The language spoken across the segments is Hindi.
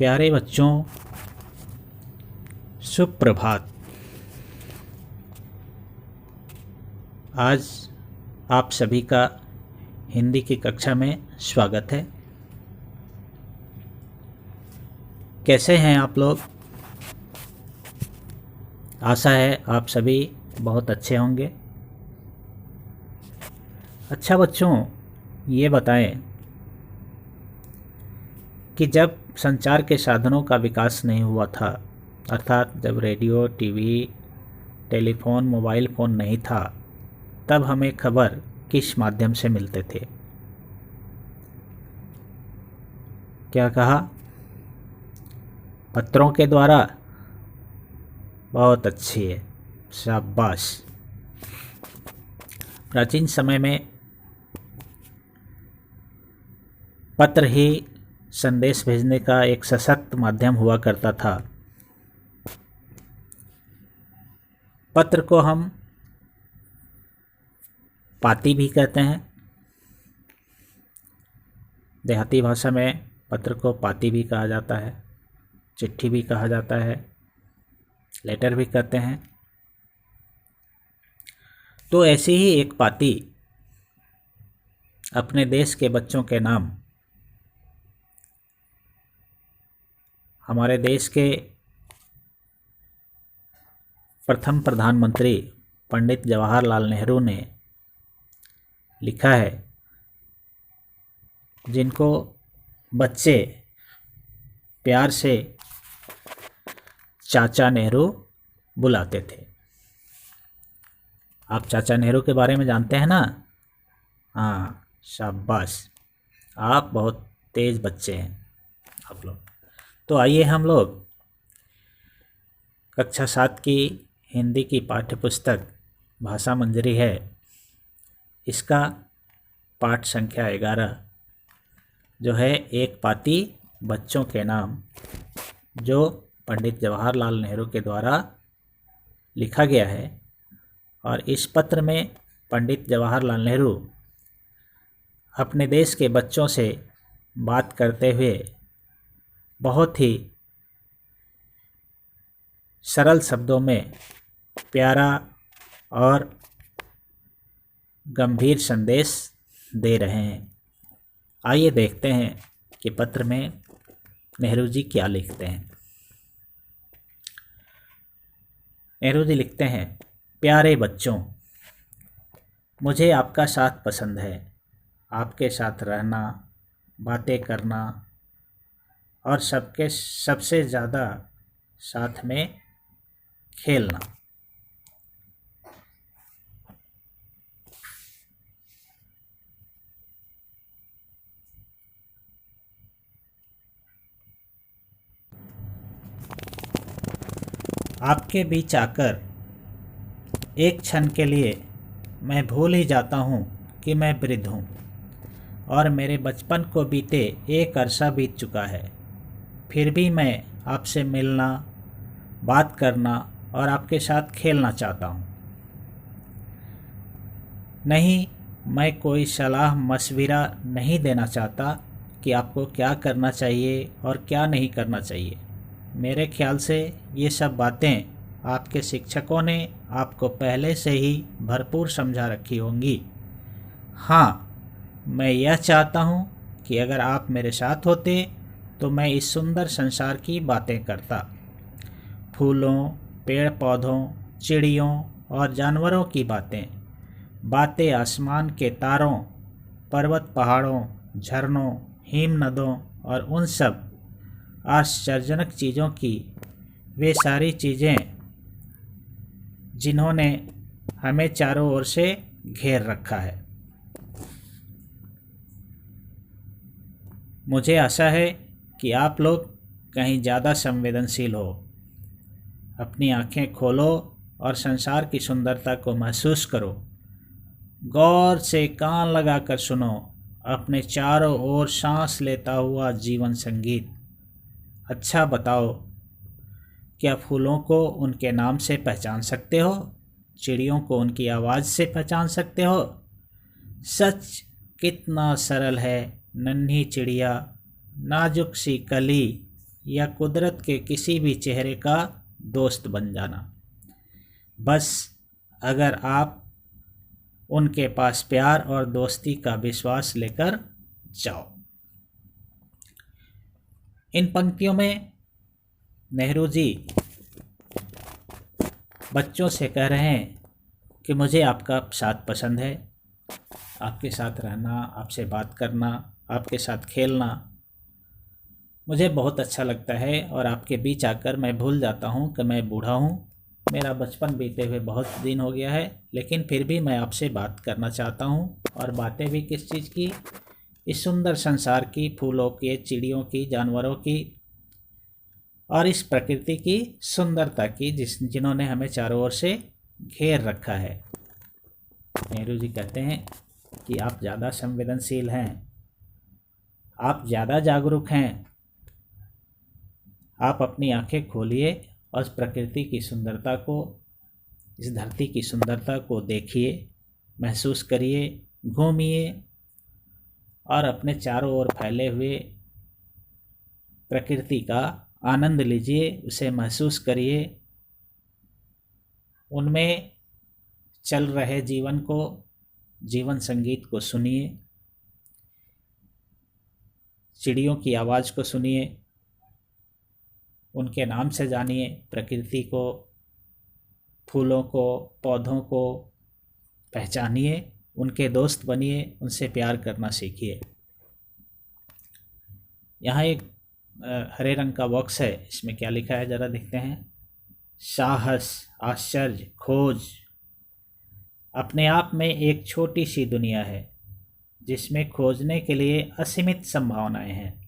प्यारे बच्चों, सुप्रभात। आज आप सभी का हिंदी की कक्षा में स्वागत है। कैसे हैं आप लोग? आशा है आप सभी बहुत अच्छे होंगे। अच्छा बच्चों, ये बताएं कि जब संचार के साधनों का विकास नहीं हुआ था, अर्थात जब radio, TV, telephone, mobile phone नहीं था, तब हमें खबर किस माध्यम से मिलते थे? क्या कहा? पत्रों के द्वारा? बहुत अच्छी है, शाबाश। प्राचीन समय में पत्र ही संदेश भेजने का एक सशक्त माध्यम हुआ करता था। पत्र को हम पाती भी कहते हैं। देहाती भाषा में पत्र को पाती भी कहा जाता है, चिट्ठी भी कहा जाता है, लेटर भी कहते हैं। तो ऐसी ही एक पाती अपने देश के बच्चों के नाम हमारे देश के प्रथम प्रधानमंत्री पंडित जवाहरलाल नेहरू ने लिखा है, जिनको बच्चे प्यार से चाचा नेहरू बुलाते थे। आप चाचा नेहरू के बारे में जानते हैं ना? हाँ, शाबाश, आप बहुत तेज बच्चे हैं आप लोग। तो आइए हम लोग कक्षा 7 की हिंदी की पाठ्य पुस्तक भाषा मंजरी है, इसका पाठ संख्या 11 जो है एक पाती बच्चों के नाम, जो पंडित जवाहरलाल नेहरू के द्वारा लिखा गया है। और इस पत्र में पंडित जवाहरलाल नेहरू अपने देश के बच्चों से बात करते हुए बहुत ही सरल शब्दों में प्यारा और गंभीर संदेश दे रहे हैं। आइए देखते हैं कि पत्र में नेहरू जी क्या लिखते हैं। नेहरू जी लिखते हैं, प्यारे बच्चों, मुझे आपका साथ पसंद है। आपके साथ रहना, बातें करना और सबसे ज़्यादा साथ में खेलना। आपके बीच आकर एक क्षण के लिए मैं भूल ही जाता हूँ कि मैं वृद्ध हूँ और मेरे बचपन को बीते एक अरसा बीत चुका है। फिर भी मैं आपसे मिलना, बात करना और आपके साथ खेलना चाहता हूँ। नहीं, मैं कोई सलाह मशविरा नहीं देना चाहता कि आपको क्या करना चाहिए और क्या नहीं करना चाहिए। मेरे ख्याल से ये सब बातें आपके शिक्षकों ने आपको पहले से ही भरपूर समझा रखी होंगी। हाँ, मैं यह चाहता हूँ कि अगर आप मेरे साथ होते तो मैं इस सुंदर संसार की बातें करता। फूलों, पेड़ पौधों, चिड़ियों और जानवरों की बातें आसमान के तारों, पर्वत पहाड़ों, झरनों, हिम नदों और उन सब आश्चर्यजनक चीज़ों की, वे सारी चीज़ें जिन्होंने हमें चारों ओर से घेर रखा है। मुझे आशा है कि आप लोग कहीं ज़्यादा संवेदनशील हो। अपनी आंखें खोलो और संसार की सुंदरता को महसूस करो। गौर से कान लगाकर सुनो अपने चारों ओर सांस लेता हुआ जीवन संगीत। अच्छा बताओ, क्या फूलों को उनके नाम से पहचान सकते हो? चिड़ियों को उनकी आवाज़ से पहचान सकते हो? सच कितना सरल है, नन्ही चिड़िया, नाजुक सी कली, या कुदरत के किसी भी चेहरे का दोस्त बन जाना। बस अगर आप उनके पास प्यार और दोस्ती का विश्वास लेकर जाओ। इन पंक्तियों में नेहरू जी बच्चों से कह रहे हैं कि मुझे आपका साथ पसंद है, आपके साथ रहना, आपसे बात करना, आपके साथ खेलना मुझे बहुत अच्छा लगता है और आपके बीच आकर मैं भूल जाता हूँ कि मैं बूढ़ा हूँ, मेरा बचपन बीते हुए बहुत दिन हो गया है, लेकिन फिर भी मैं आपसे बात करना चाहता हूँ। और बातें भी किस चीज़ की? इस सुंदर संसार की, फूलों की, चिड़ियों की, जानवरों की और इस प्रकृति की सुंदरता की जिन्होंने हमें चारों ओर से घेर रखा है। नेहरू जी कहते हैं कि आप ज़्यादा संवेदनशील हैं, आप ज़्यादा जागरूक हैं, आप अपनी आंखें खोलिए और प्रकृति की सुंदरता को, इस धरती की सुंदरता को देखिए, महसूस करिए, घूमिए और अपने चारों ओर फैले हुए प्रकृति का आनंद लीजिए, उसे महसूस करिए, उनमें चल रहे जीवन को, जीवन संगीत को सुनिए, चिड़ियों की आवाज़ को सुनिए, उनके नाम से जानिए प्रकृति को, फूलों को, पौधों को पहचानिए, उनके दोस्त बनिए, उनसे प्यार करना सीखिए। यहाँ एक हरे रंग का बॉक्स है, इसमें क्या लिखा है ज़रा देखते हैं। साहस, आश्चर्य, खोज अपने आप में एक छोटी सी दुनिया है जिसमें खोजने के लिए असीमित संभावनाएं हैं।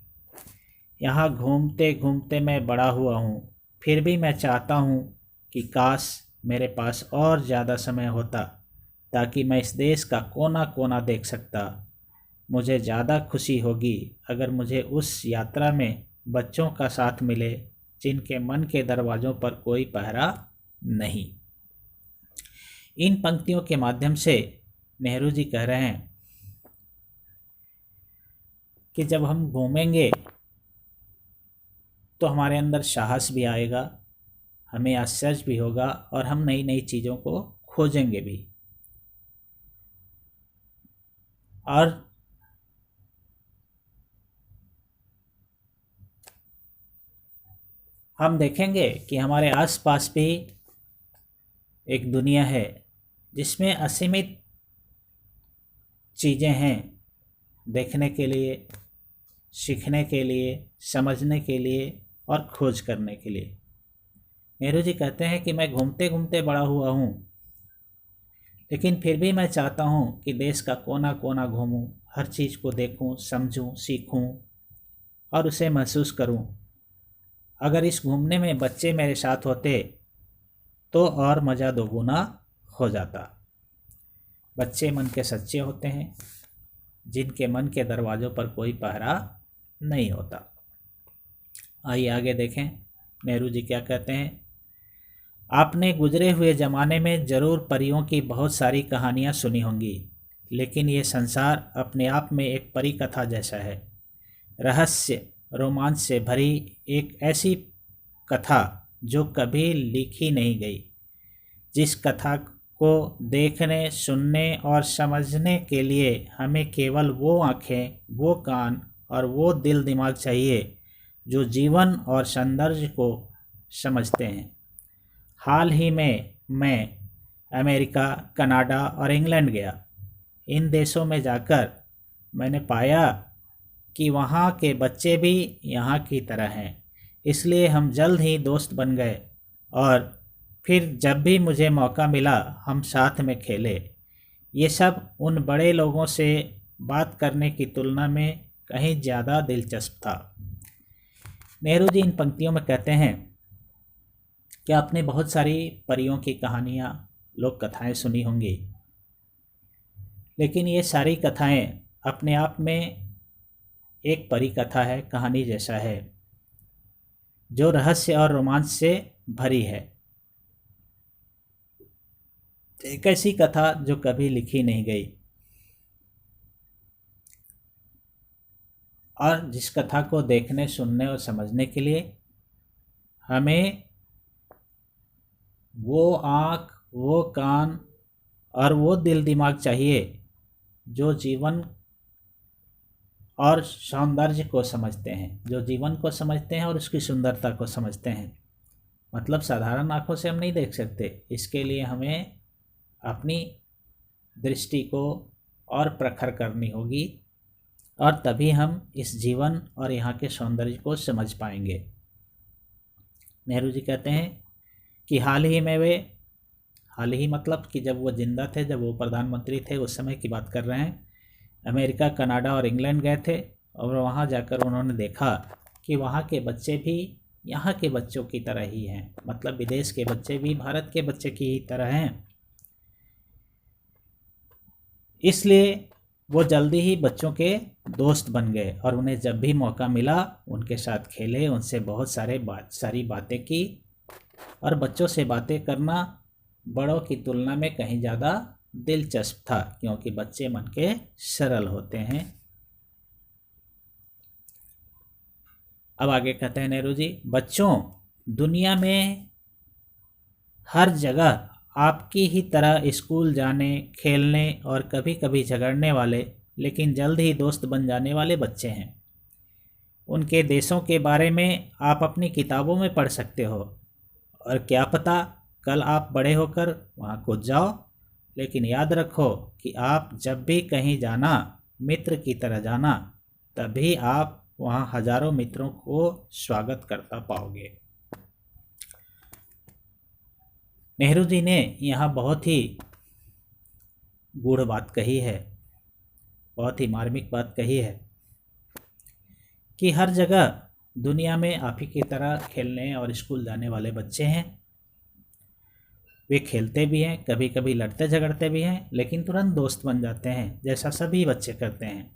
यहाँ घूमते घूमते मैं बड़ा हुआ हूँ, फिर भी मैं चाहता हूँ कि काश मेरे पास और ज़्यादा समय होता ताकि मैं इस देश का कोना कोना देख सकता। मुझे ज़्यादा खुशी होगी अगर मुझे उस यात्रा में बच्चों का साथ मिले जिनके मन के दरवाज़ों पर कोई पहरा नहीं। इन पंक्तियों के माध्यम से नेहरू जी कह रहे हैं कि जब हम घूमेंगे तो हमारे अंदर साहस भी आएगा, हमें आश्चर्य भी होगा और हम नई नई चीज़ों को खोजेंगे भी। और हम देखेंगे कि हमारे आसपास भी एक दुनिया है जिसमें असीमित चीज़ें हैं देखने के लिए, सीखने के लिए, समझने के लिए और खोज करने के लिए। नेहरू जी कहते हैं कि मैं घूमते घूमते बड़ा हुआ हूँ, लेकिन फिर भी मैं चाहता हूँ कि देश का कोना कोना घूमूं, हर चीज़ को देखूं, समझूं, सीखूं और उसे महसूस करूं। अगर इस घूमने में बच्चे मेरे साथ होते तो और मज़ा दोगुना हो जाता। बच्चे मन के सच्चे होते हैं, जिनके मन के दरवाज़ों पर कोई पहरा नहीं होता। आइए आगे देखें नेहरू जी क्या कहते हैं। आपने गुजरे हुए ज़माने में ज़रूर परियों की बहुत सारी कहानियाँ सुनी होंगी, लेकिन ये संसार अपने आप में एक परी कथा जैसा है। रहस्य, रोमांच से भरी एक ऐसी कथा जो कभी लिखी नहीं गई, जिस कथा को देखने, सुनने और समझने के लिए हमें केवल वो आँखें, वो कान और वो दिल दिमाग चाहिए जो जीवन और सौंदर्य को समझते हैं। हाल ही में मैं अमेरिका, कनाडा और इंग्लैंड गया। इन देशों में जाकर मैंने पाया कि वहाँ के बच्चे भी यहाँ की तरह हैं, इसलिए हम जल्द ही दोस्त बन गए और फिर जब भी मुझे मौका मिला हम साथ में खेले। ये सब उन बड़े लोगों से बात करने की तुलना में कहीं ज़्यादा दिलचस्प था। नेहरू जी इन पंक्तियों में कहते हैं कि आपने बहुत सारी परियों की कहानियाँ, लोक कथाएँ सुनी होंगी, लेकिन ये सारी कथाएँ अपने आप में एक परी कथा है, कहानी जैसा है, जो रहस्य और रोमांच से भरी है। एक ऐसी कथा जो कभी लिखी नहीं गई। और जिस कथा को देखने, सुनने और समझने के लिए हमें वो आँख, वो कान और वो दिल दिमाग चाहिए जो जीवन और सौंदर्य को समझते हैं, जो जीवन को समझते हैं और उसकी सुंदरता को समझते हैं। मतलब साधारण आँखों से हम नहीं देख सकते, इसके लिए हमें अपनी दृष्टि को और प्रखर करनी होगी और तभी हम इस जीवन और यहाँ के सौंदर्य को समझ पाएंगे। नेहरू जी कहते हैं कि हाल ही मतलब कि जब वो जिंदा थे, जब वो प्रधानमंत्री थे, उस समय की बात कर रहे हैं, अमेरिका, कनाडा और इंग्लैंड गए थे और वहाँ जाकर उन्होंने देखा कि वहाँ के बच्चे भी यहाँ के बच्चों की तरह ही हैं। मतलब विदेश के बच्चे भी भारत के बच्चे की ही तरह हैं। इसलिए वो जल्दी ही बच्चों के दोस्त बन गए और उन्हें जब भी मौका मिला उनके साथ खेले, उनसे बहुत सारी बातें की। और बच्चों से बातें करना बड़ों की तुलना में कहीं ज़्यादा दिलचस्प था, क्योंकि बच्चे मन के सरल होते हैं। अब आगे कहते हैं नेहरू जी, बच्चों, दुनिया में हर जगह आपकी ही तरह स्कूल जाने, खेलने और कभी कभी झगड़ने वाले लेकिन जल्द ही दोस्त बन जाने वाले बच्चे हैं। उनके देशों के बारे में आप अपनी किताबों में पढ़ सकते हो और क्या पता कल आप बड़े होकर वहाँ कूद जाओ। लेकिन याद रखो कि आप जब भी कहीं जाना, मित्र की तरह जाना, तभी आप वहाँ हजारों मित्रों को स्वागत करता पाओगे। नेहरू जी ने यहाँ बहुत ही गूढ़ बात कही है, बहुत ही मार्मिक बात कही है कि हर जगह दुनिया में आप ही की तरह खेलने और स्कूल जाने वाले बच्चे हैं। वे खेलते भी हैं, कभी कभी लड़ते झगड़ते भी हैं, लेकिन तुरंत दोस्त बन जाते हैं, जैसा सभी बच्चे करते हैं।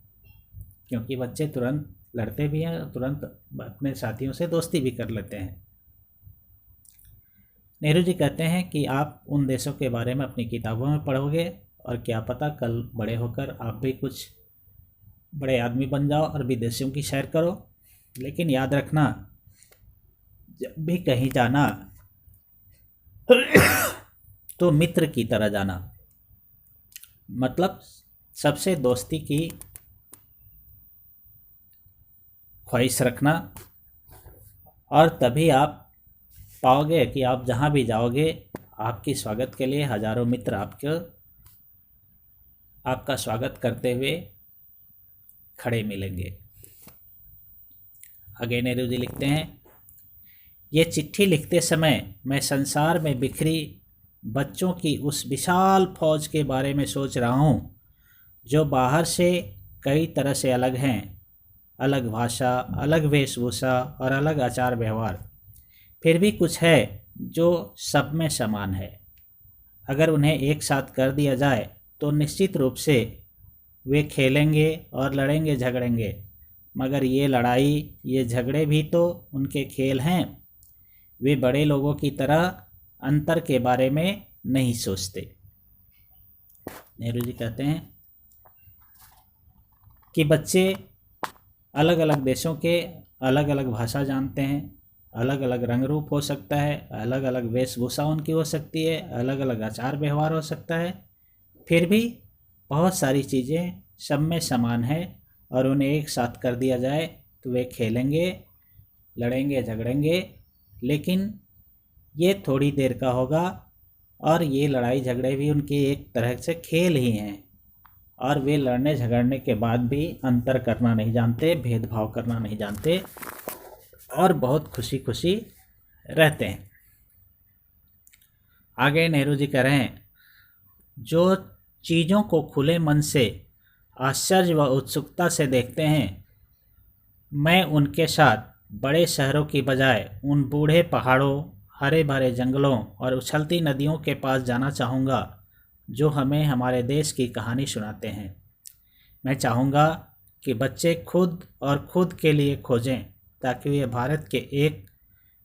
क्योंकि बच्चे तुरंत लड़ते भी हैं, तुरंत अपने साथियों से दोस्ती भी कर लेते हैं। नेहरू जी कहते हैं कि आप उन देशों के बारे में अपनी किताबों में पढ़ोगे और क्या पता कल बड़े होकर आप भी कुछ बड़े आदमी बन जाओ और विदेशों की सैर करो। लेकिन याद रखना, जब भी कहीं जाना तो मित्र की तरह जाना। मतलब सबसे दोस्ती की ख्वाहिश रखना और तभी आप पाओगे कि आप जहाँ भी जाओगे आपकी स्वागत के लिए हजारों मित्र आपका स्वागत करते हुए खड़े मिलेंगे। आगे नेहरू जी लिखते हैं, ये चिट्ठी लिखते समय मैं संसार में बिखरी बच्चों की उस विशाल फौज के बारे में सोच रहा हूँ जो बाहर से कई तरह से अलग हैं, अलग भाषा, अलग वेशभूषा और अलग आचार व्यवहार, फिर भी कुछ है जो सब में समान है। अगर उन्हें एक साथ कर दिया जाए तो निश्चित रूप से वे खेलेंगे और लड़ेंगे झगड़ेंगे, मगर ये लड़ाई, ये झगड़े भी तो उनके खेल हैं। वे बड़े लोगों की तरह अंतर के बारे में नहीं सोचते। नेहरू जी कहते हैं कि बच्चे अलग अलग देशों के अलग अलग भाषा जानते हैं, अलग अलग रंग रूप हो सकता है, अलग अलग वेशभूषा उनकी हो सकती है, अलग अलग आचार व्यवहार हो सकता है, फिर भी बहुत सारी चीज़ें सब में समान है और उन्हें एक साथ कर दिया जाए तो वे खेलेंगे, लड़ेंगे झगड़ेंगे, लेकिन ये थोड़ी देर का होगा और ये लड़ाई झगड़े भी उनके एक तरह से खेल ही हैं और वे लड़ने झगड़ने के बाद भी अंतर करना नहीं जानते, भेदभाव करना नहीं जानते और बहुत खुशी खुशी रहते हैं। आगे नेहरू जी कह रहे हैं, जो चीज़ों को खुले मन से, आश्चर्य व उत्सुकता से देखते हैं, मैं उनके साथ बड़े शहरों की बजाय उन बूढ़े पहाड़ों, हरे भरे जंगलों और उछलती नदियों के पास जाना चाहूँगा जो हमें हमारे देश की कहानी सुनाते हैं। मैं चाहूँगा कि बच्चे खुद के लिए खोजें ताकि वे भारत के एक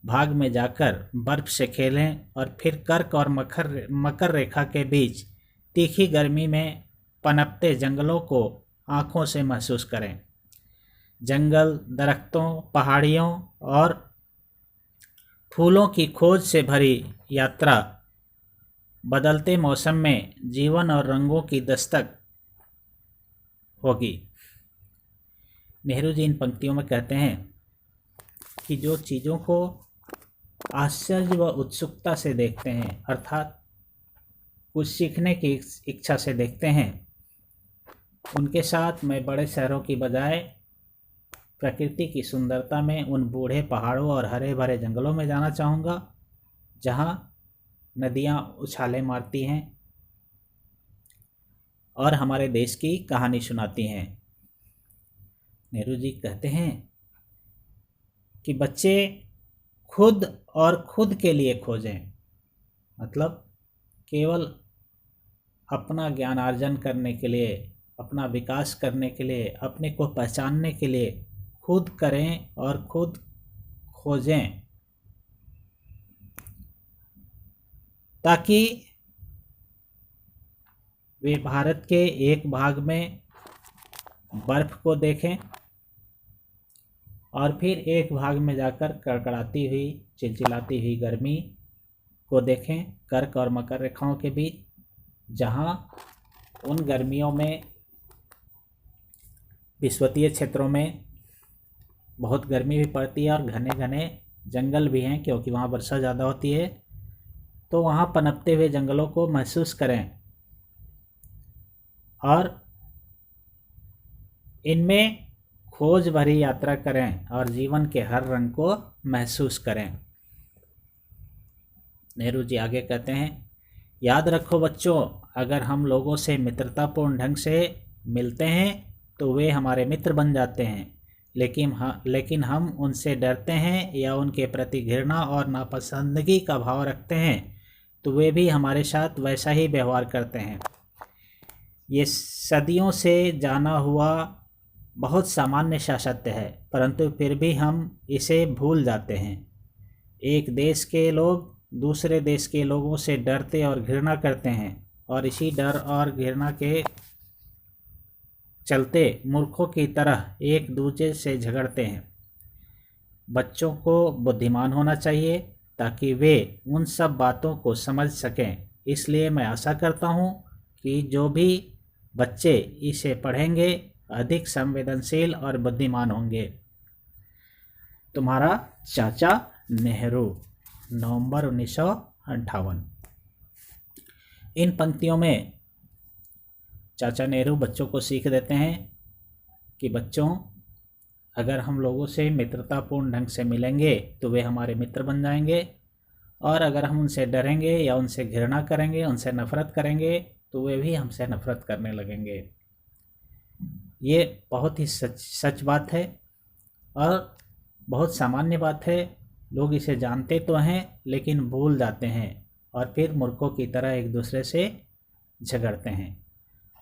भाग में जाकर बर्फ़ से खेलें और फिर कर्क और मकर रेखा के बीच तीखी गर्मी में पनपते जंगलों को आँखों से महसूस करें। जंगल, दरख्तों, पहाड़ियों और फूलों की खोज से भरी यात्रा बदलते मौसम में जीवन और रंगों की दस्तक होगी। नेहरू जी इन पंक्तियों में कहते हैं कि जो चीज़ों को आश्चर्य व उत्सुकता से देखते हैं, अर्थात कुछ सीखने की इच्छा से देखते हैं, उनके साथ मैं बड़े शहरों की बजाय प्रकृति की सुंदरता में उन बूढ़े पहाड़ों और हरे भरे जंगलों में जाना चाहूँगा, जहाँ नदियाँ उछालें मारती हैं और हमारे देश की कहानी सुनाती हैं। नेहरू जी कहते हैं कि बच्चे खुद और खुद के लिए खोजें, मतलब केवल अपना ज्ञानार्जन करने के लिए, अपना विकास करने के लिए, अपने को पहचानने के लिए खुद करें और खुद खोजें, ताकि वे भारत के एक भाग में बर्फ़ को देखें और फिर एक भाग में जाकर कड़कड़ाती हुई, चिलचिलाती हुई गर्मी को देखें, कर्क और मकर रेखाओं के बीच, जहाँ उन गर्मियों में विषुवतीय क्षेत्रों में बहुत गर्मी भी पड़ती है और घने घने जंगल भी हैं, क्योंकि वहाँ वर्षा ज़्यादा होती है। तो वहाँ पनपते हुए जंगलों को महसूस करें और इनमें खोज भरी यात्रा करें और जीवन के हर रंग को महसूस करें। नेहरू जी आगे कहते हैं, याद रखो बच्चों, अगर हम लोगों से मित्रतापूर्ण ढंग से मिलते हैं तो वे हमारे मित्र बन जाते हैं, लेकिन हम उनसे डरते हैं या उनके प्रति घृणा और नापसंदगी का भाव रखते हैं तो वे भी हमारे साथ वैसा ही व्यवहार करते हैं। ये सदियों से जाना हुआ बहुत सामान्य सा सत्य है, परंतु फिर भी हम इसे भूल जाते हैं। एक देश के लोग दूसरे देश के लोगों से डरते और घृणा करते हैं और इसी डर और घृणा के चलते मूर्खों की तरह एक दूसरे से झगड़ते हैं। बच्चों को बुद्धिमान होना चाहिए ताकि वे उन सब बातों को समझ सकें। इसलिए मैं आशा करता हूँ कि जो भी बच्चे इसे पढ़ेंगे अधिक संवेदनशील और बुद्धिमान होंगे। तुम्हारा चाचा नेहरू, नवंबर 1958। इन पंक्तियों में चाचा नेहरू बच्चों को सीख देते हैं कि बच्चों, अगर हम लोगों से मित्रतापूर्ण ढंग से मिलेंगे तो वे हमारे मित्र बन जाएंगे, और अगर हम उनसे डरेंगे या उनसे घृणा करेंगे, उनसे नफ़रत करेंगे, तो वे भी हमसे नफ़रत करने लगेंगे। ये बहुत ही सच बात है और बहुत सामान्य बात है। लोग इसे जानते तो हैं लेकिन भूल जाते हैं और फिर मूर्खों की तरह एक दूसरे से झगड़ते हैं।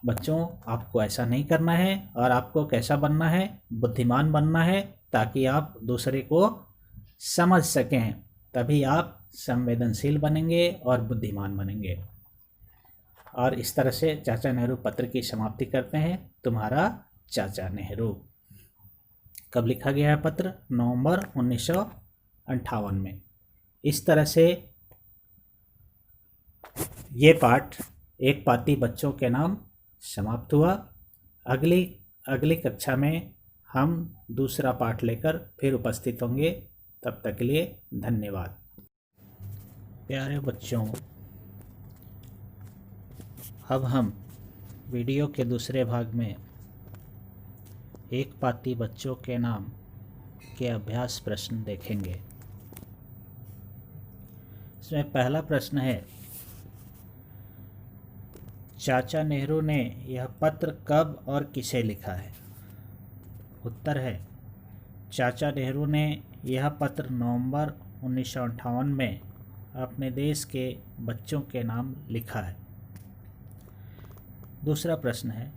बच्चों, आपको ऐसा नहीं करना है और आपको कैसा बनना है? बुद्धिमान बनना है, ताकि आप दूसरे को समझ सकें। तभी आप संवेदनशील बनेंगे और बुद्धिमान बनेंगे। और इस तरह से चाचा नेहरू पत्र की समाप्ति करते हैं। तुम्हारा चाचा नेहरू। कब लिखा गया है पत्र? नवंबर 1958 में। इस तरह से ये पाठ एक पाती बच्चों के नाम समाप्त हुआ। अगली कक्षा में हम दूसरा पाठ लेकर फिर उपस्थित होंगे। तब तक के लिए धन्यवाद। प्यारे बच्चों, अब हम वीडियो के दूसरे भाग में एक पाती बच्चों के नाम के अभ्यास प्रश्न देखेंगे। इसमें पहला प्रश्न है, चाचा नेहरू ने यह पत्र कब और किसे लिखा है? उत्तर है, चाचा नेहरू ने यह पत्र नवंबर 1958 में अपने देश के बच्चों के नाम लिखा है। दूसरा प्रश्न है,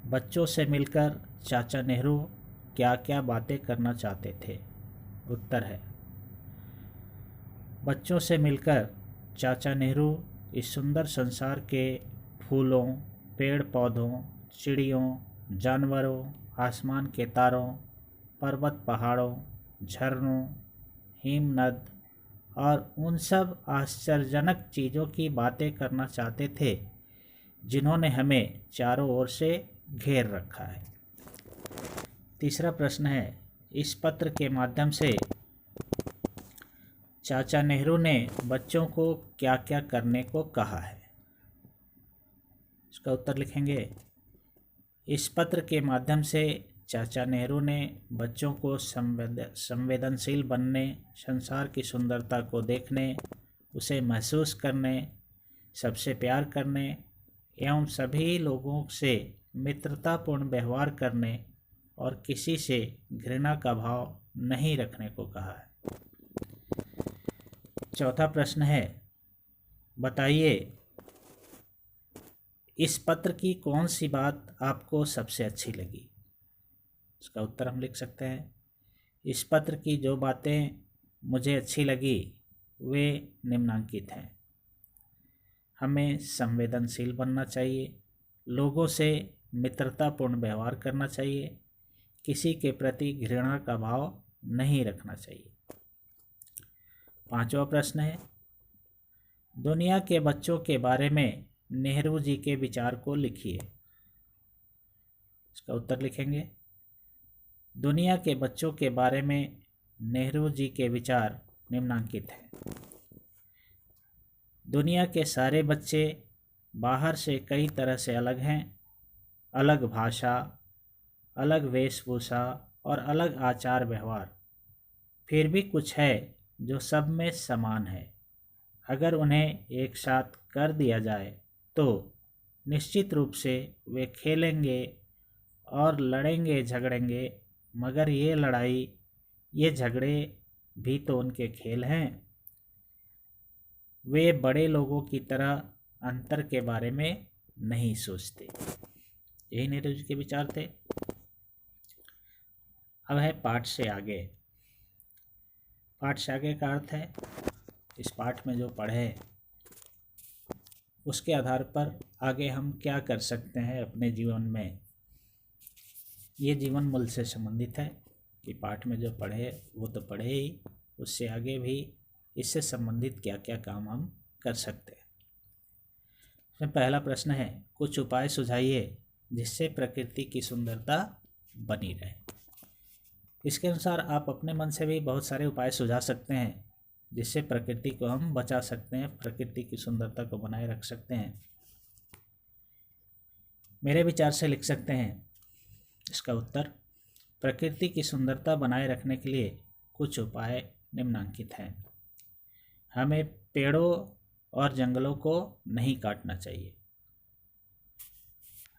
बच्चों से मिलकर चाचा नेहरू क्या क्या बातें करना चाहते थे? उत्तर है, बच्चों से मिलकर चाचा नेहरू इस सुंदर संसार के फूलों, पेड़ पौधों, चिड़ियों, जानवरों, आसमान के तारों, पर्वत पहाड़ों, झरनों, हिमनद और उन सब आश्चर्यजनक चीज़ों की बातें करना चाहते थे जिन्होंने हमें चारों ओर से घेर रखा है। तीसरा प्रश्न है, इस पत्र के माध्यम से चाचा नेहरू ने बच्चों को क्या क्या करने को कहा है? इसका उत्तर लिखेंगे। इस पत्र के माध्यम से चाचा नेहरू ने बच्चों को संवेदनशील बनने, संसार की सुंदरता को देखने, उसे महसूस करने, सबसे प्यार करने एवं सभी लोगों से मित्रतापूर्ण व्यवहार करने और किसी से घृणा का भाव नहीं रखने को कहा है। चौथा प्रश्न है, बताइए इस पत्र की कौन सी बात आपको सबसे अच्छी लगी? इसका उत्तर हम लिख सकते हैं। इस पत्र की जो बातें मुझे अच्छी लगी वे निम्नलिखित हैं। हमें संवेदनशील बनना चाहिए, लोगों से मित्रतापूर्ण व्यवहार करना चाहिए, किसी के प्रति घृणा का भाव नहीं रखना चाहिए। पांचवा प्रश्न है, दुनिया के बच्चों के बारे में नेहरू जी के विचार को लिखिए। इसका उत्तर लिखेंगे। दुनिया के बच्चों के बारे में नेहरू जी के विचार निम्नलिखित हैं। दुनिया के सारे बच्चे बाहर से कई तरह से अलग हैं, अलग भाषा, अलग वेशभूषा और अलग आचार व्यवहार, फिर भी कुछ है जो सब में समान है। अगर उन्हें एक साथ कर दिया जाए तो निश्चित रूप से वे खेलेंगे और लड़ेंगे झगड़ेंगे, मगर ये लड़ाई, ये झगड़े भी तो उनके खेल हैं। वे बड़े लोगों की तरह अंतर के बारे में नहीं सोचते। यही नेहरू जी के विचार थे। अब है पाठ से आगे। पाठ से आगे का अर्थ है इस पाठ में जो पढ़े उसके आधार पर आगे हम क्या कर सकते हैं अपने जीवन में। ये जीवन मूल्य से संबंधित है कि पाठ में जो पढ़े वो तो पढ़े ही, उससे आगे भी इससे संबंधित क्या क्या काम हम कर सकते हैं। इसमें पहला प्रश्न है, कुछ उपाय सुझाइए जिससे प्रकृति की सुंदरता बनी रहे। इसके अनुसार आप अपने मन से भी बहुत सारे उपाय सुझा सकते हैं जिससे प्रकृति को हम बचा सकते हैं, प्रकृति की सुंदरता को बनाए रख सकते हैं। मेरे विचार से लिख सकते हैं इसका उत्तर, प्रकृति की सुंदरता बनाए रखने के लिए कुछ उपाय निम्नलिखित हैं। हमें पेड़ों और जंगलों को नहीं काटना चाहिए।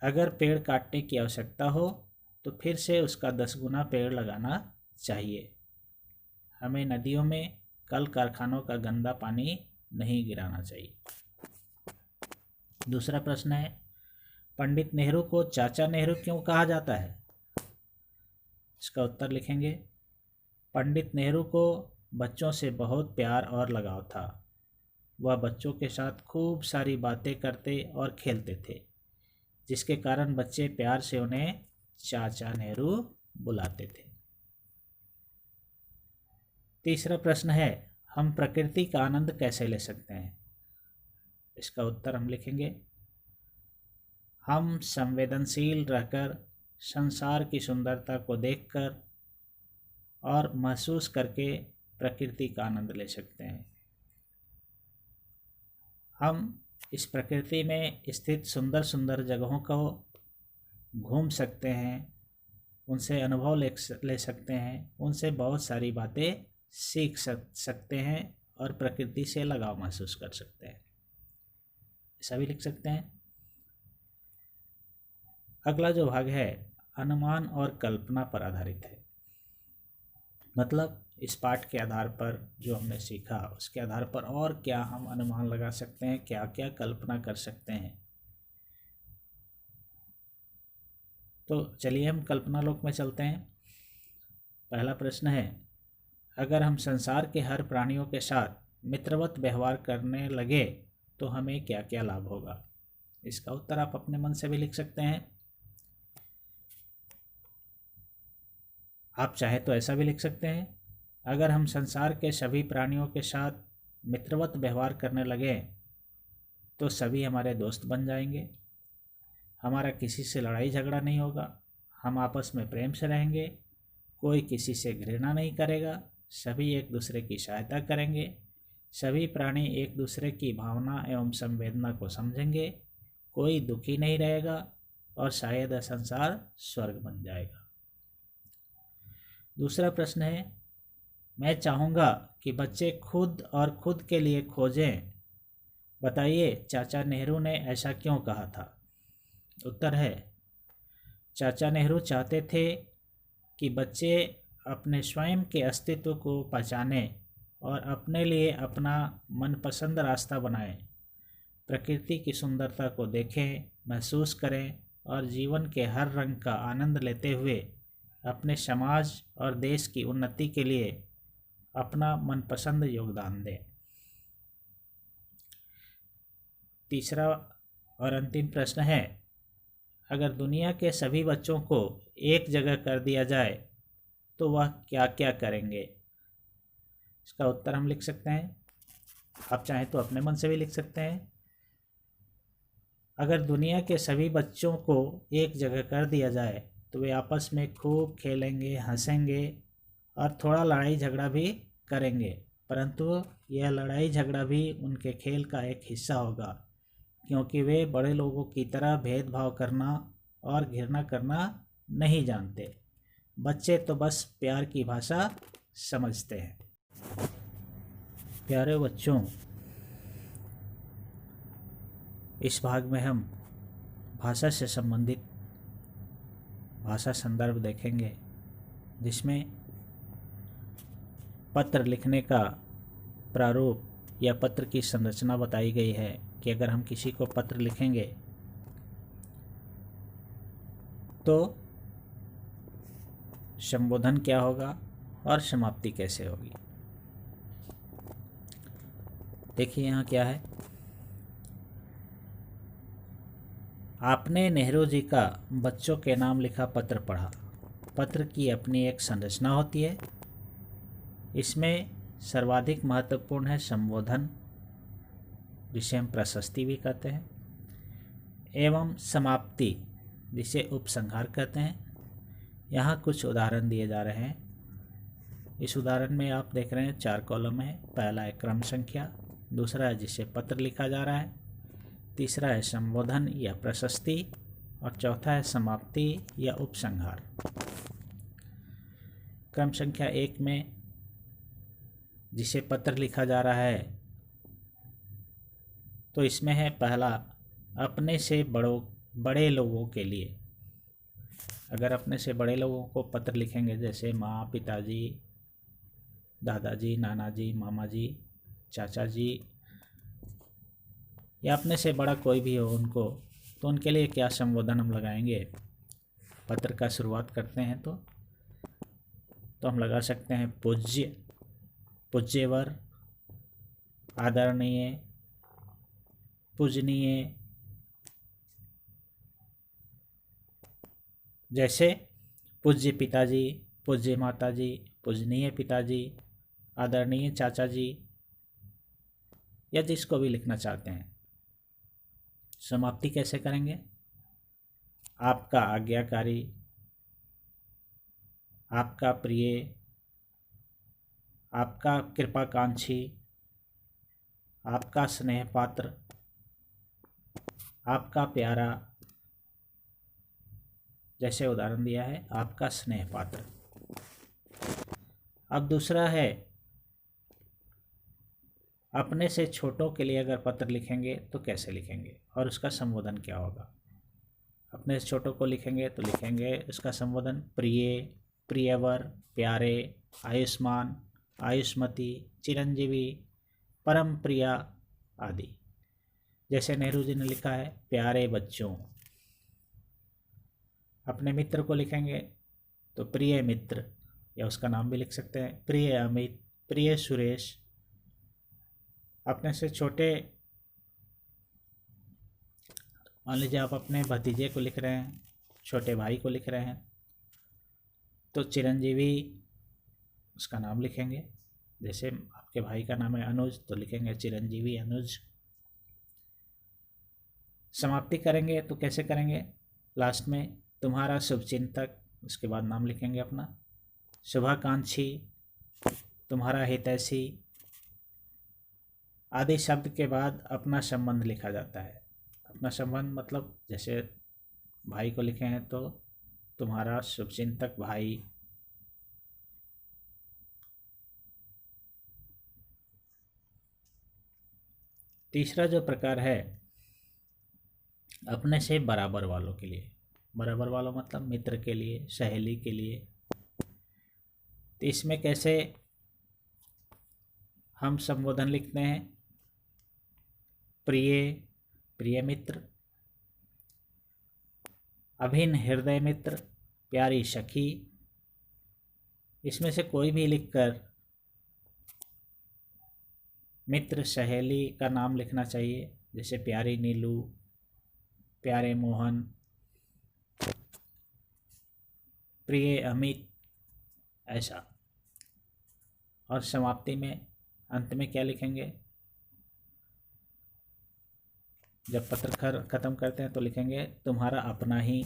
अगर पेड़ काटने की आवश्यकता हो तो फिर से उसका 10 गुना पेड़ लगाना चाहिए। हमें नदियों में कल कारखानों का गंदा पानी नहीं गिराना चाहिए। दूसरा प्रश्न है, पंडित नेहरू को चाचा नेहरू क्यों कहा जाता है? इसका उत्तर लिखेंगे। पंडित नेहरू को बच्चों से बहुत प्यार और लगाव था। वह बच्चों के साथ खूब सारी बातें करते और खेलते थे, जिसके कारण बच्चे प्यार से उन्हें चाचा नेहरू बुलाते थे। तीसरा प्रश्न है, हम प्रकृति का आनंद कैसे ले सकते हैं? इसका उत्तर हम लिखेंगे। हम संवेदनशील रहकर संसार की सुंदरता को देखकर और महसूस करके प्रकृति का आनंद ले सकते हैं। हम इस प्रकृति में स्थित सुंदर सुंदर जगहों को घूम सकते हैं, उनसे अनुभव ले सकते हैं, उनसे बहुत सारी बातें सीख सकते हैं और प्रकृति से लगाव महसूस कर सकते हैं। ऐसा भी लिख सकते हैं। अगला जो भाग है अनुमान और कल्पना पर आधारित है। मतलब इस पाठ के आधार पर जो हमने सीखा उसके आधार पर और क्या हम अनुमान लगा सकते हैं, क्या क्या कल्पना कर सकते हैं। तो चलिए हम कल्पना लोक में चलते हैं। पहला प्रश्न है, अगर हम संसार के हर प्राणियों के साथ मित्रवत व्यवहार करने लगे तो हमें क्या क्या लाभ होगा? इसका उत्तर आप अपने मन से भी लिख सकते हैं। आप चाहें तो ऐसा भी लिख सकते हैं, अगर हम संसार के सभी प्राणियों के साथ मित्रवत व्यवहार करने लगे तो सभी हमारे दोस्त बन जाएंगे, हमारा किसी से लड़ाई झगड़ा नहीं होगा, हम आपस में प्रेम से रहेंगे, कोई किसी से घृणा नहीं करेगा, सभी एक दूसरे की सहायता करेंगे, सभी प्राणी एक दूसरे की भावना एवं संवेदना को समझेंगे, कोई दुखी नहीं रहेगा और शायद यह संसार स्वर्ग बन जाएगा। दूसरा प्रश्न है, मैं चाहूँगा कि बच्चे खुद और खुद के लिए खोजें, बताइए चाचा नेहरू ने ऐसा क्यों कहा था। उत्तर है, चाचा नेहरू चाहते थे कि बच्चे अपने स्वयं के अस्तित्व को पहचानें और अपने लिए अपना मनपसंद रास्ता बनाएं, प्रकृति की सुंदरता को देखें, महसूस करें और जीवन के हर रंग का आनंद लेते हुए अपने समाज और देश की उन्नति के लिए अपना मनपसंद योगदान दें। तीसरा और अंतिम प्रश्न है, अगर दुनिया के सभी बच्चों को एक जगह कर दिया जाए तो वह क्या क्या करेंगे। इसका उत्तर हम लिख सकते हैं, आप चाहें तो अपने मन से भी लिख सकते हैं। अगर दुनिया के सभी बच्चों को एक जगह कर दिया जाए तो वे आपस में खूब खेलेंगे, हंसेंगे और थोड़ा लड़ाई झगड़ा भी करेंगे, परंतु यह लड़ाई झगड़ा भी उनके खेल का एक हिस्सा होगा, क्योंकि वे बड़े लोगों की तरह भेदभाव करना और घृणा करना नहीं जानते। बच्चे तो बस प्यार की भाषा समझते हैं। प्यारे बच्चों, इस भाग में हम भाषा से संबंधित भाषा संदर्भ देखेंगे, जिसमें पत्र लिखने का प्रारूप या पत्र की संरचना बताई गई है कि अगर हम किसी को पत्र लिखेंगे तो संबोधन क्या होगा और समाप्ति कैसे होगी। देखिए यहाँ क्या है, आपने नेहरू जी का बच्चों के नाम लिखा पत्र पढ़ा। पत्र की अपनी एक संरचना होती है, इसमें सर्वाधिक महत्वपूर्ण है संबोधन, जिसे हम प्रशस्ति भी कहते हैं, एवं समाप्ति, जिसे उपसंहार कहते हैं। यहाँ कुछ उदाहरण दिए जा रहे हैं। इस उदाहरण में आप देख रहे हैं 4 कॉलम है। पहला है क्रम संख्या, दूसरा है जिसे पत्र लिखा जा रहा है, तीसरा है संबोधन या प्रशस्ति और चौथा है समाप्ति या उपसंहार। क्रम संख्या 1 में जिसे पत्र लिखा जा रहा है तो इसमें है पहला, अपने से बड़े लोगों के लिए। अगर अपने से बड़े लोगों को पत्र लिखेंगे, जैसे माँ, पिताजी, दादाजी, नाना जी, मामा जी, चाचा जी, या अपने से बड़ा कोई भी हो उनको, तो उनके लिए क्या संबोधन हम लगाएंगे। पत्र का शुरुआत करते हैं तो हम लगा सकते हैं पूज्य, पूज्यवर, आदरणीय, पूजनीय। जैसे पूज्य पिताजी, पूज्य माताजी, पूजनीय पिताजी, आदरणीय चाचा जी, या जिसको भी लिखना चाहते हैं। समाप्ति कैसे करेंगे, आपका आज्ञाकारी, आपका प्रिय, आपका कृपाकांक्षी, आपका स्नेह पात्र, आपका प्यारा। जैसे उदाहरण दिया है आपका स्नेह पात्र। अब दूसरा है, अपने से छोटों के लिए अगर पत्र लिखेंगे तो कैसे लिखेंगे और उसका संबोधन क्या होगा। अपने से छोटों को लिखेंगे तो लिखेंगे उसका संबोधन प्रिय, प्रियवर, प्यारे, आयुष्मान, आयुष्मती, चिरंजीवी, परम प्रिया आदि। जैसे नेहरू जी ने लिखा है प्यारे बच्चों। अपने मित्र को लिखेंगे तो प्रिय मित्र, या उसका नाम भी लिख सकते हैं, प्रिय अमित, प्रिय सुरेश। अपने से छोटे, मान लीजिए आप अपने भतीजे को लिख रहे हैं, छोटे भाई को लिख रहे हैं, तो चिरंजीवी उसका नाम लिखेंगे। जैसे आपके भाई का नाम है अनुज तो लिखेंगे चिरंजीवी अनुज। समाप्ति करेंगे तो कैसे करेंगे, लास्ट में तुम्हारा शुभचिंतक, उसके बाद नाम लिखेंगे अपना। शुभाकांक्षी, तुम्हारा हितैषी आदि शब्द के बाद अपना संबंध लिखा जाता है। अपना संबंध मतलब जैसे भाई को लिखे हैं तो तुम्हारा शुभचिंतक भाई। तीसरा जो प्रकार है अपने से बराबर वालों के लिए। बराबर वालों मतलब मित्र के लिए, सहेली के लिए। तो इसमें कैसे हम संबोधन लिखते हैं, प्रिय, प्रिय मित्र, अभिन्न हृदय मित्र, प्यारी सखी। इसमें से कोई भी लिखकर मित्र सहेली का नाम लिखना चाहिए। जैसे प्यारी नीलू, प्यारे मोहन, प्रिय अमित, ऐसा। और समाप्ति में अंत में क्या लिखेंगे, जब पत्र खत्म करते हैं तो लिखेंगे तुम्हारा अपना ही,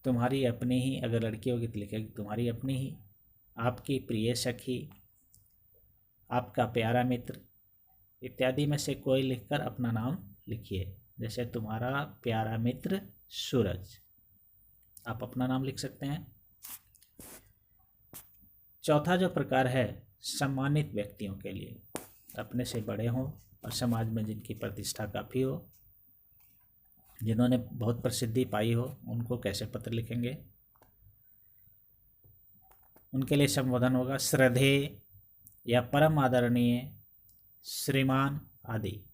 तुम्हारी अपनी ही। अगर लड़की होगी तो लिखेगी तुम्हारी अपनी ही, आपकी प्रिय सखी, आपका प्यारा मित्र इत्यादि में से कोई लिखकर अपना नाम लिखिए। जैसे तुम्हारा प्यारा मित्र सूरज, आप अपना नाम लिख सकते हैं। चौथा जो प्रकार है सम्मानित व्यक्तियों के लिए, अपने से बड़े हों और समाज में जिनकी प्रतिष्ठा काफ़ी हो, जिन्होंने बहुत प्रसिद्धि पाई हो, उनको कैसे पत्र लिखेंगे। उनके लिए संबोधन होगा श्रद्धेय या परम आदरणीय, श्रीमान आदि।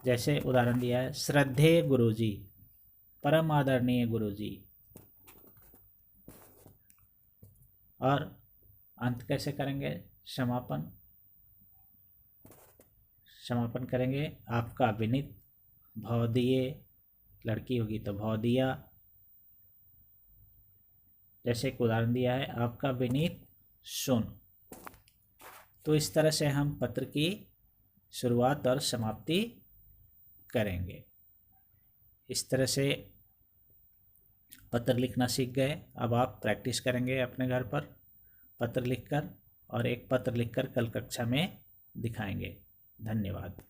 जैसे उदाहरण दिया है श्रद्धेय गुरुजी, परम आदरणीय गुरुजी। और अंत कैसे करेंगे, समापन करेंगे आपका विनीत, भवदीय, लड़की होगी तो भवदिया। जैसे एक उदाहरण दिया है आपका विनीत सुन। तो इस तरह से हम पत्र की शुरुआत और समाप्ति करेंगे। इस तरह से पत्र लिखना सीख गए। अब आप प्रैक्टिस करेंगे अपने घर पर पत्र लिखकर, और एक पत्र लिखकर कल कक्षा में दिखाएंगे। धन्यवाद।